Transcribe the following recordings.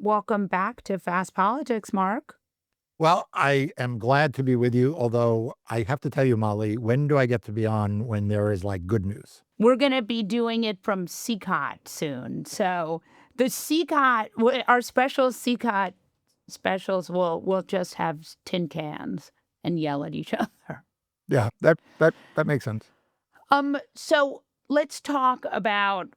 Welcome back to Fast Politics, Mark. Well, I am glad to be with you, although I have to tell you, Molly, when do I get to be on when there is like good news? We're going to be doing it from CCOT soon. So the CCOT, our special CCOT specials will just have tin cans and yell at each other. Yeah, that makes sense. So let's talk about.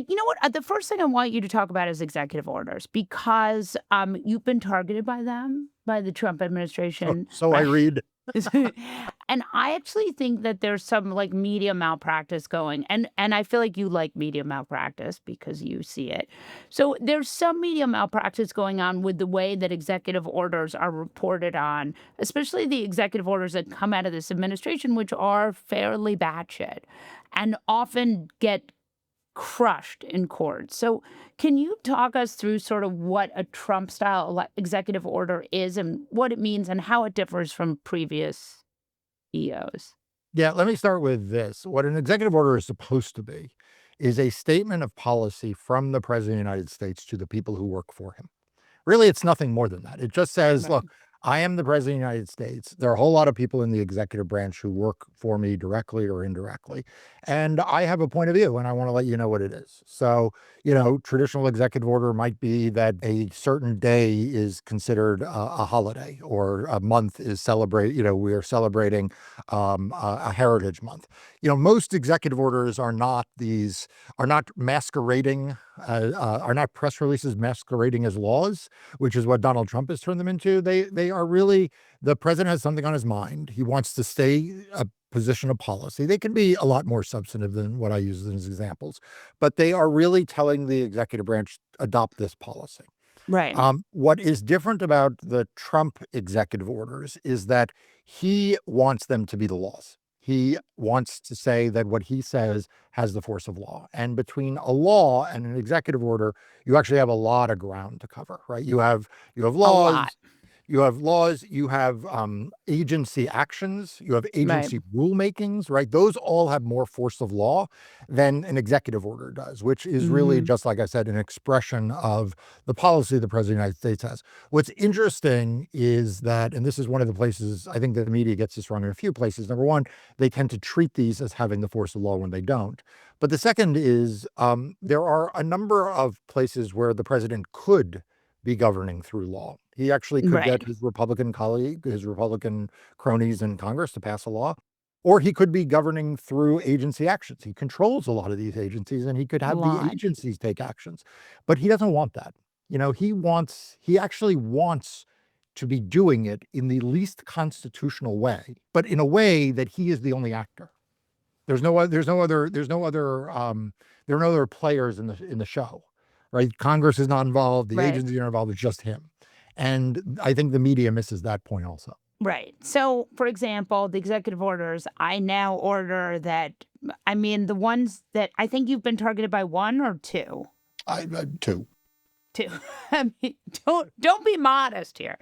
You know what? The first thing I want you to talk about is executive orders because you've been targeted by them, by the Trump So, administration, so I right? read. And I actually think that there's some like media malpractice going, and I feel like you like media malpractice because you see it. So there's some media malpractice going on with the way that executive orders are reported on, especially the executive orders that come out of this administration, which are fairly batshit and often get crushed in court. So, can you talk us through sort of what a Trump style executive order is and what it means and how it differs from previous EOs? Yeah, let me start with this. What an executive order is supposed to be is a statement of policy from the president of the United States to the people who work for him. Really, it's nothing more than that. It just says, Right. look, I am the president of the United States. There are a whole lot of people in the executive branch who work for me directly or indirectly. And I have a point of view and I want to let you know what it is. So, traditional executive order might be that a certain day is considered a holiday or a month is we are celebrating a heritage month. Most executive orders are not masquerading, are not press releases masquerading as laws, which is what Donald Trump has turned them into. They are really the president has something on his mind. He wants to stay a position of policy. They can be a lot more substantive than what I use as examples, but they are really telling the executive branch adopt this policy. Right. What is different about the Trump executive orders is that he wants them to be the laws. He wants to say that what he says has the force of law. And between a law and an executive order, you actually have a lot of ground to cover, right? You have A lot. laws, you have agency actions, you have Right. agency rulemakings, right? Those all have more force of law than an executive order does, which is really, Hmm. just like I said, an expression of the policy the president of the United States has. What's interesting is that, and this is one of the places I think that the media gets this wrong in a few places. Number one, they tend to treat these as having the force of law when they don't. But the second is there are a number of places where the president could be governing through law. He actually could Right. get his Republican colleague, his Republican cronies in Congress to pass a law, or he could be governing through agency actions. He controls a lot of these agencies and he could A have the lot. agencies take actions. But he doesn't want that. He actually wants to be doing it in the least constitutional way, but in a way that he is the only actor. There are no other players in the show, right? Congress is not involved. The Right. agencies are involved. It's just him. And I think the media misses that point also. Right. So, for example, the executive orders, I now order that, I mean, the ones that I think you've been targeted by one or two. I too. Two. I mean, don't be modest here.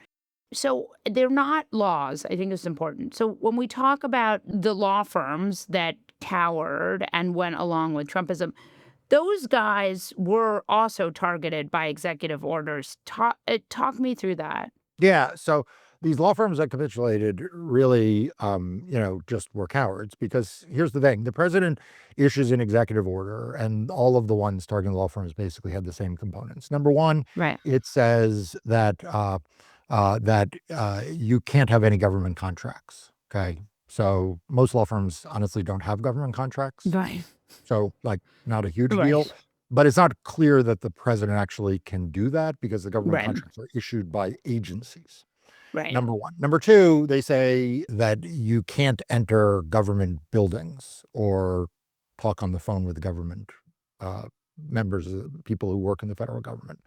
So they're not laws. I think it's important. So when we talk about the law firms that cowered and went along with Trumpism, those guys were also targeted by executive orders. Talk me through that. Yeah. So these law firms that capitulated really, just were cowards because here's the thing. The president issues an executive order and all of the ones targeting law firms basically had the same components. Number one, Right. it says that you can't have any government contracts. Okay. So most law firms honestly don't have government contracts. Right. So, like, not a huge deal. Right. But it's not clear that the president actually can do that because the government Right. contracts are issued by agencies. Right. Number one. Number two, they say that you can't enter government buildings or talk on the phone with government uh, members, people who work in the federal government.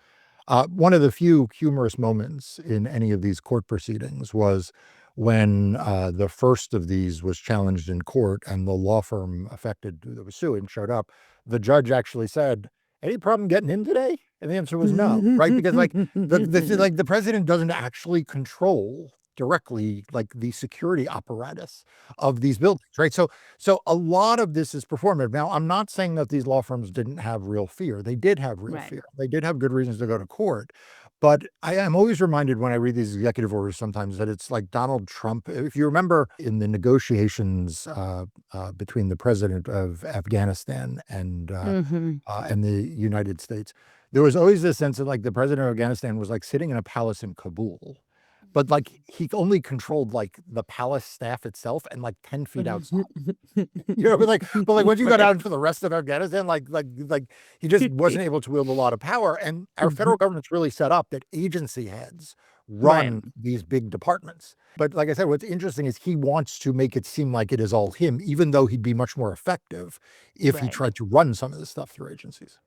One of the few humorous moments in any of these court proceedings was when the first of these was challenged in court and the law firm affected that was suing showed up. The judge actually said, "Any problem getting in today?" And the answer was no, right? Because the president doesn't actually control directly like the security apparatus of these buildings, right? So a lot of this is performative. Now, I'm not saying that these law firms didn't have real fear. They did have real Right. fear. They did have good reasons to go to court. But I am always reminded when I read these executive orders sometimes that it's like Donald Trump. If you remember in the negotiations between the president of Afghanistan Mhm. and the United States, there was always this sense that like the president of Afghanistan was like sitting in a palace in Kabul, but like he only controlled like the palace staff itself and like 10 feet outside. You know, but like once you go Right. down to the rest of Afghanistan, like he just wasn't able to wield a lot of power. And our federal government's really set up that agency heads Right, run these big departments. But like I said, what's interesting is he wants to make it seem like it is all him, even though he'd be much more effective if he right. tried to run some of this stuff through agencies.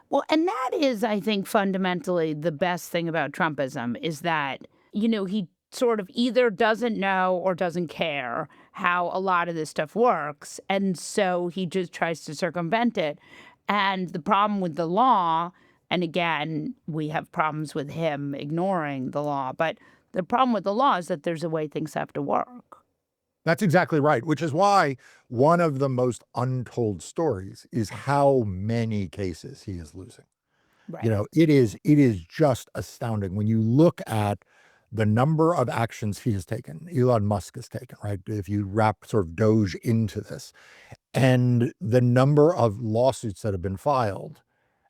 Well, and that is, I think, fundamentally the best thing about Trumpism is that, he sort of either doesn't know or doesn't care how a lot of this stuff works. And so he just tries to circumvent it. And the problem with the law, and again, we have problems with him ignoring the law, but the problem with the law is that there's a way things have to work. That's exactly right, which is why one of the most untold stories is how many cases he is losing. You Right. know, it is just astounding when you look at the number of actions he has taken, Elon Musk has taken, right? If you wrap sort of Doge into this, and the number of lawsuits that have been filed,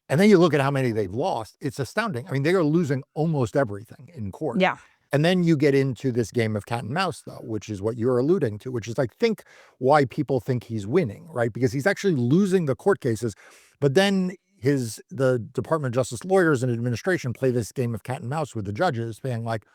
and then you look at how many they've lost, it's astounding. I mean, they are losing almost everything in court. Yeah. And then you get into this game of cat and mouse, though, which is what you're alluding to, which is like, think why people think he's winning, right? Because he's actually losing the court cases. But then the Department of Justice lawyers and administration play this game of cat and mouse with the judges, being like,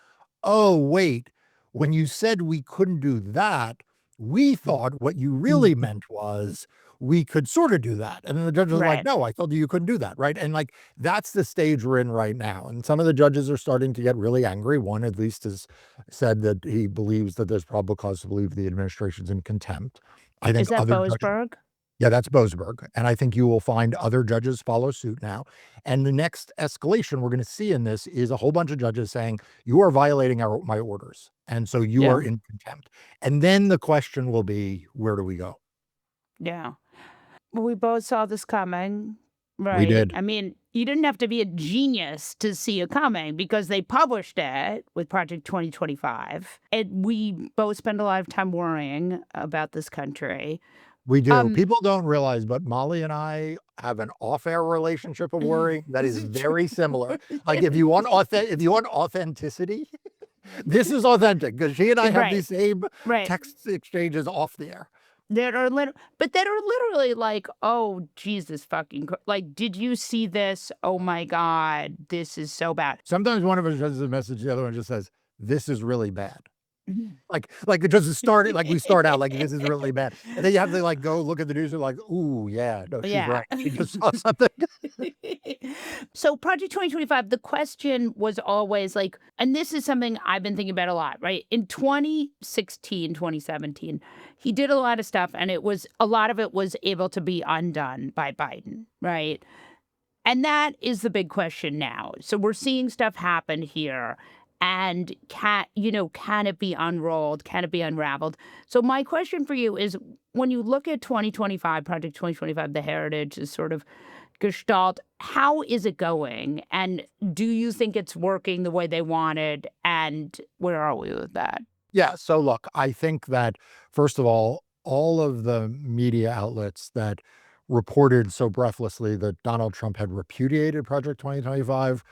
oh, wait, when you said we couldn't do that, we thought what you really meant was we could sort of do that. And then the judges are like, Right. no, I told you couldn't do that. Right. And like, that's the stage we're in right now. And some of the judges are starting to get really angry. One, at least, has said that he believes that there's probable cause to believe the administration's in contempt. I think Is that other judges, Boasberg? yeah, that's Boasberg. And I think you will find other judges follow suit now. And the next escalation we're going to see in this is a whole bunch of judges saying, you are violating my orders. And so you are Yeah. in contempt. And then the question will be, where do we go? Yeah. Well, we both saw this coming, We right? did. I mean, you didn't have to be a genius to see it coming because they published it with Project 2025. And we both spend a lot of time worrying about this country. We do. Um, People don't realize, but Molly and I have an off-air relationship of worry that is is it very similar. true? Like if you want authenticity, this is authentic because she and I have Right, these same right. text exchanges off the air. That are literally like, oh, Jesus fucking, like, did you see this? Oh my God, this is so bad. Sometimes one of us sends a message, the other one just says, "This is really bad." Like it doesn't start like we start out like this is really bad, and then you have to like go look at the news and like, "Ooh, yeah, no, she's Yeah. right. She just saw something." So Project 2025, the question was always like, and this is something I've been thinking about a lot, right? In 2016, 2017, he did a lot of stuff and a lot of it was able to be undone by Biden, right? And that is the big question now. So we're seeing stuff happen here. And can it be unrolled? Can it be unraveled? So my question for you is when you look at 2025, Project 2025, the heritage is sort of gestalt, how is it going? And do you think it's working the way they wanted? And where are we with that? Yeah. So look, I think that first of all of the media outlets that reported so breathlessly that Donald Trump had repudiated Project 2025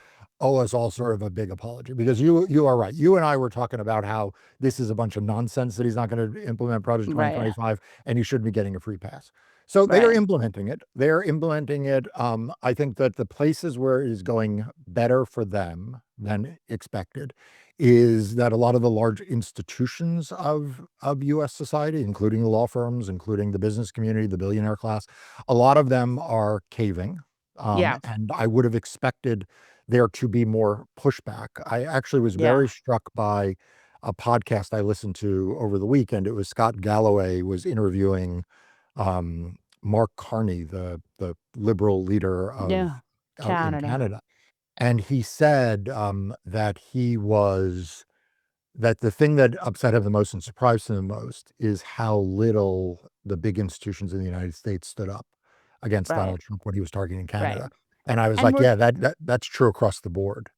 owe us all sort of a big apology because you are right. You and I were talking about how this is a bunch of nonsense that he's not going to implement Project Right. 2025 and he shouldn't be getting a free pass. So they are Right. implementing it. They're implementing it. I think that the places where it is going better for them than expected is that a lot of the large institutions of US society, including the law firms, including the business community, the billionaire class, a lot of them are caving. Yeah. And I would have expected there to be more pushback. I actually was Yeah. very struck by a podcast I listened to over the weekend. It was Scott Galloway was interviewing Mark Carney, the liberal leader of Yeah. out in Canada. Canada. And he said, that the thing that upset him the most and surprised him the most is how little the big institutions in the United States stood up against Right. Donald Trump when he was targeting Right. Canada. And I was And like, we're yeah, that's true across the board.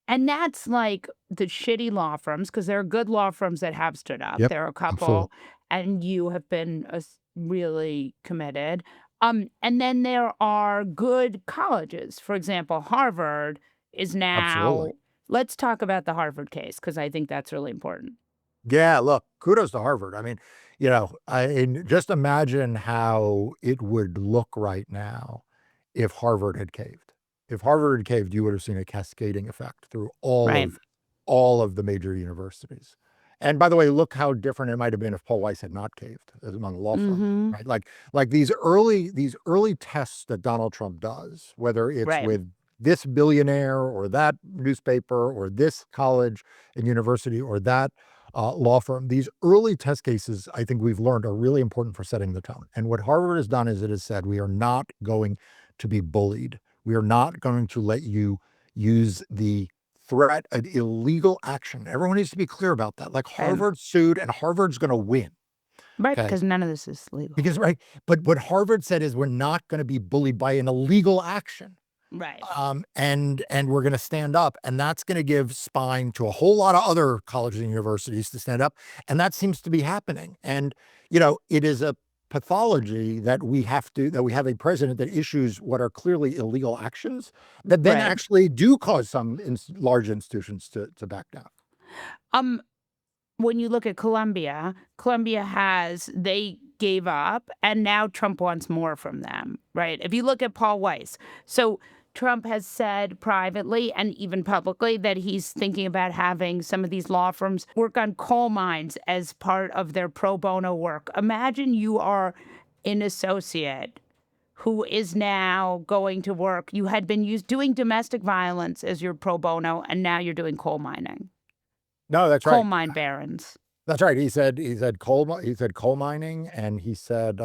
And that's like the shitty law firms, because there are good law firms that have stood up. Yep, There are a absolutely. couple, and you have been really committed. And then there are good colleges. For example, Harvard is Absolutely. now. Let's talk about the Harvard case because I think that's really important. Yeah, look, kudos to Harvard. I mean, just imagine how it would look right now if Harvard had caved. If Harvard had caved, you would have seen a cascading effect through Right. all of the major universities. And by the way, look how different it might have been if Paul Weiss had not caved as among law firms, Mm-hmm. right? Like these early tests that Donald Trump does, whether it's Right. with this billionaire or that newspaper or this college and university or that law firm, these early test cases, I think we've learned are really important for setting the tone. And what Harvard has done is it has said, we are not going to be bullied. We are not going to let you use the threat of illegal action. Everyone needs to be clear about that. Like Right. Harvard sued and Harvard's going to win. Right. Okay. Because none of this is legal. Because, right. But what Harvard said is we're not going to be bullied by an illegal action. Right. And we're going to stand up, and that's going to give spine to a whole lot of other colleges and universities to stand up, and that seems to be happening. And it is a pathology that we have a president that issues what are clearly illegal actions that then Right. actually do cause some large institutions to back down. Um, when you look at Colombia, they gave up and now Trump wants more from them, right? If you look at Paul Weiss, so Trump has said privately and even publicly that he's thinking about having some of these law firms work on coal mines as part of their pro bono work. Imagine you are an associate who is now going to work. You had been doing domestic violence as your pro bono, and now you're doing coal mining, No, that's coal right. mine barons. That's right. He said coal mining, and he said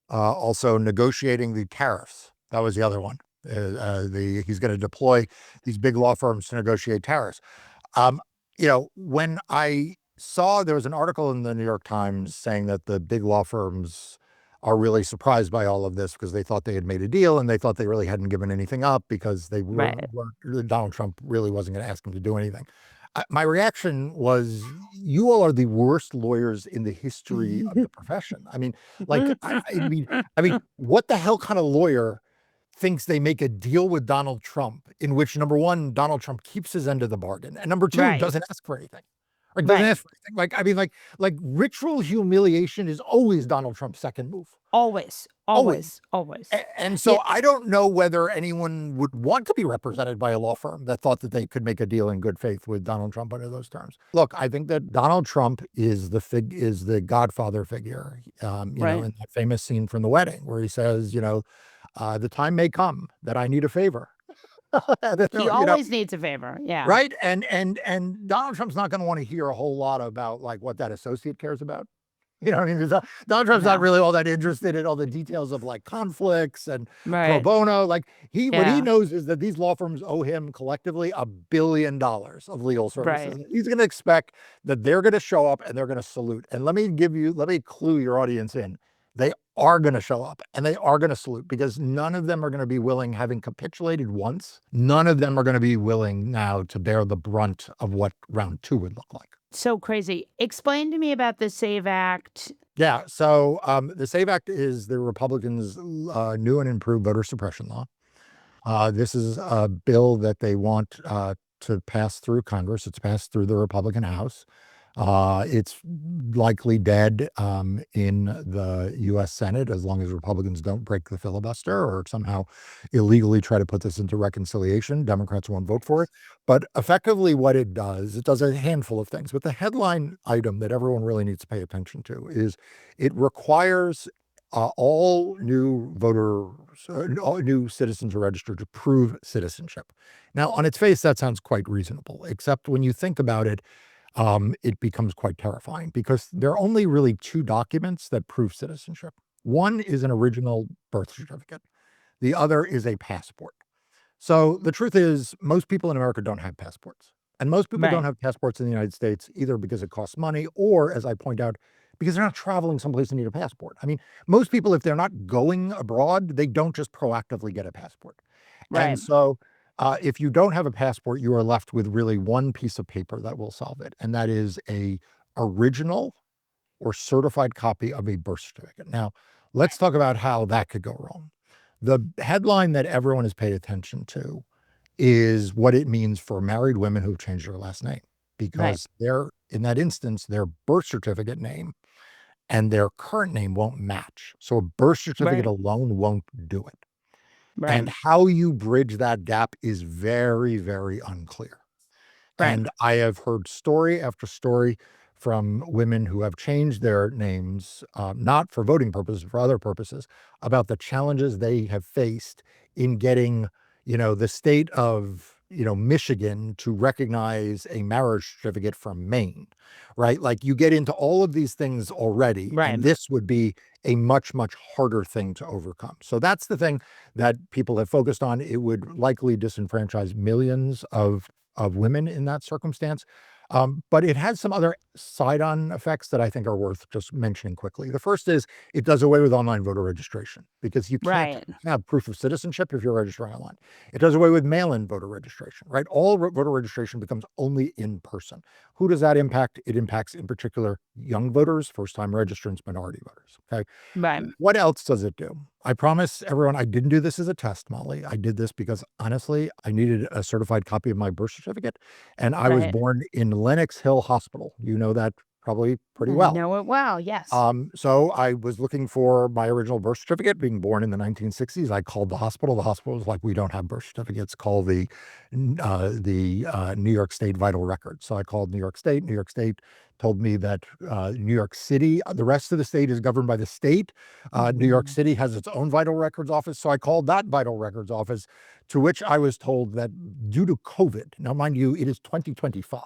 also negotiating the tariffs. That was the other one. He's going to deploy these big law firms to negotiate tariffs. Um, when I saw there was an article in the New York Times saying that the big law firms are really surprised by all of this because they thought they had made a deal and they thought they really hadn't given anything up because Right. Donald Trump really wasn't going to ask them to do anything. My reaction was, you all are the worst lawyers in the history of the profession. I mean, like, I mean, what the hell kind of lawyer thinks they make a deal with Donald Trump in which, number one, Donald Trump keeps his end of the bargain, and number two, Right. doesn't ask for anything. Or doesn't Right. ask for anything. Like ritual humiliation is always Donald Trump's second move. Always, Always. always, always. And Yeah. so I don't know whether anyone would want to be represented by a law firm that thought that they could make a deal in good faith with Donald Trump under those terms. Look, I think that Donald Trump is the Godfather figure. Right. In that famous scene from The Wedding where he says, the time may come that I need a favor. He always needs a favor. Yeah. Right? And Donald Trump's not going to want to hear a whole lot about like what that associate cares about. You know what I mean? Donald Trump's not No. really all that interested in all the details of like conflicts and pro Right. bono. Like what he Yeah. knows is that these law firms owe him collectively $1 billion of legal services. Right. He's going to expect that they're going to show up and they're going to salute. And let me clue your audience in. They are going to show up and they are going to salute because none of them are going to be willing, having capitulated once, none of them are going to be willing now to bear the brunt of what round two would look like. So crazy. Explain to me about the SAVE Act. Yeah. So the SAVE Act is the Republicans' new and improved voter suppression law. This is a bill that they want to pass through Congress. It's passed through the Republican House. It's likely dead in the U.S. Senate as long as Republicans don't break the filibuster or somehow illegally try to put this into reconciliation. Democrats won't vote for it. But effectively, what it does a handful of things. But the headline item that everyone really needs to pay attention to is it requires all new all new citizens are registered to prove citizenship. Now, on its face, that sounds quite reasonable, except when you think about it, it becomes quite terrifying because there are only really two documents that prove citizenship. One is an original birth certificate. The other is a passport. So the truth is, most people in America don't have passports. And most people don't Right. have passports in the United States either because it costs money or, as I point out, because they're not traveling someplace to need a passport. I mean, most people, if they're not going abroad, they don't just proactively get a passport. And Right. so If you don't have a passport, you are left with really one piece of paper that will solve it, and that is a original or certified copy of a birth certificate. Now, let's talk about how that could go wrong. The headline that everyone has paid attention to is what it means for married women who've changed their last name, Right. because their in that instance, their birth certificate name and their current name won't match. So a birth certificate Right. alone won't do it. Right. And how you bridge that gap is very, very unclear. Right. And I have heard story after story from women who have changed their names, not for voting purposes, for other purposes, about the challenges they have faced in getting, the state of, Michigan to recognize a marriage certificate from Maine, right? Like you get into all of these things already, Right. and this would be a much, much harder thing to overcome. So that's the thing that people have focused on. It would likely disenfranchise millions of women in that circumstance. But it has some other side on effects that I think are worth just mentioning quickly. The first is it does away with online voter registration because you can't Right. have proof of citizenship if you're registering online. It does away with mail in voter registration, right? All voter registration becomes only in person. Who does that impact? It impacts, in particular, young voters, first time registrants, minority voters. Okay. Right. What else does it do? I promise everyone I didn't do this as a test, Molly. I did this because honestly, I needed a certified copy of my birth certificate, and I was Right. born in Lenox Hill Hospital. You know that probably pretty I well. know it well. Yes. So I was looking for my original birth certificate, being born in the 1960s. I called the hospital. The hospital was like, "We don't have birth certificates. Call the New York State Vital Records." So I called New York State. New York State told me that New York City, the rest of the state is governed by the state. New York Mhm. City has its own vital records office. So I called that vital records office, to which I was told that due to COVID, now mind you, it is 2025.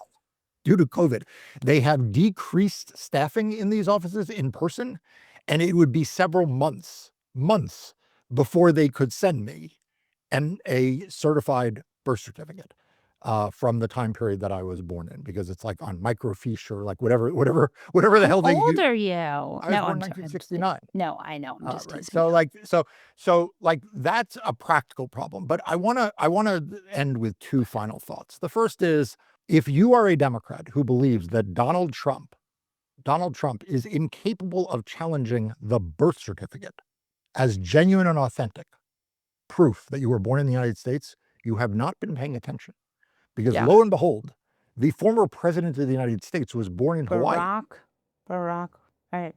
Due to COVID, they have decreased staffing in these offices in person, and it would be several months before they could send me a certified birth certificate, from the time period that I was born in, because it's like on microfiche or like whatever the How hell they old use. are you? I was No, born in I'm just teasing. 1969. No, I know. I'm just Right. teasing you. So that's a practical problem. But I wanna end with two final thoughts. The first is, if you are a Democrat who believes that Donald Trump is incapable of challenging the birth certificate as genuine and authentic proof that you were born in the United States, you have not been paying attention. Because Yeah. lo and behold, the former president of the United States was born in Hawaii. Barack. Barack. Right.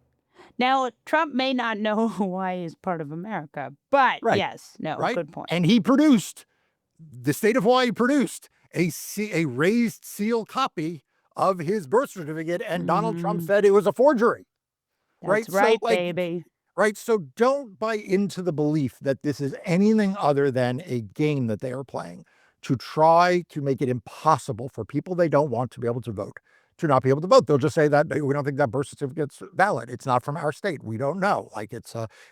Now, Trump may not know Hawaii is part of America, but Right. yes. No, Right. good point. And the state of Hawaii produced a raised seal copy of his birth certificate, and Donald Trump Mhm. said it was a forgery. That's Right. So, right, like, baby. right. So don't buy into the belief that this is anything other than a game that they are playing to try to make it impossible for people they don't want to be able to vote to not be able to vote. They'll just say that we don't think that birth certificate's valid. It's not from our state. We don't know. Like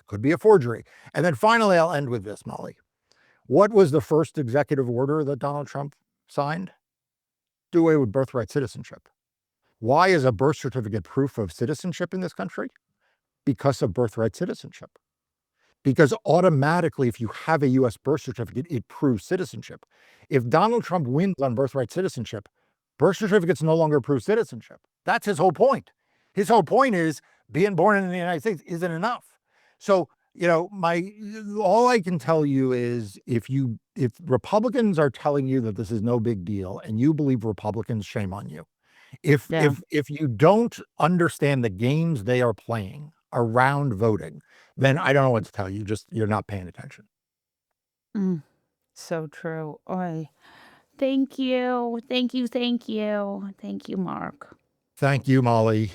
could be a forgery. And then finally, I'll end with this, Molly. What was the first executive order that Donald Trump signed? Do away with birthright citizenship. Why is a birth certificate proof of citizenship in this country? Because of birthright citizenship. Because automatically, if you have a US birth certificate, it proves citizenship. If Donald Trump wins on birthright citizenship, birth certificates no longer prove citizenship. That's his whole point. His whole point is being born in the United States isn't enough. So, my all I can tell you is if Republicans are telling you that this is no big deal and you believe Republicans, shame on you. If Yeah. if if you don't understand the games they are playing around voting, then I don't know what to tell you, just you're not paying attention. Mm, so true. Oy. Thank you. Thank you. Thank you. Thank you, Mark. Thank you, Molly.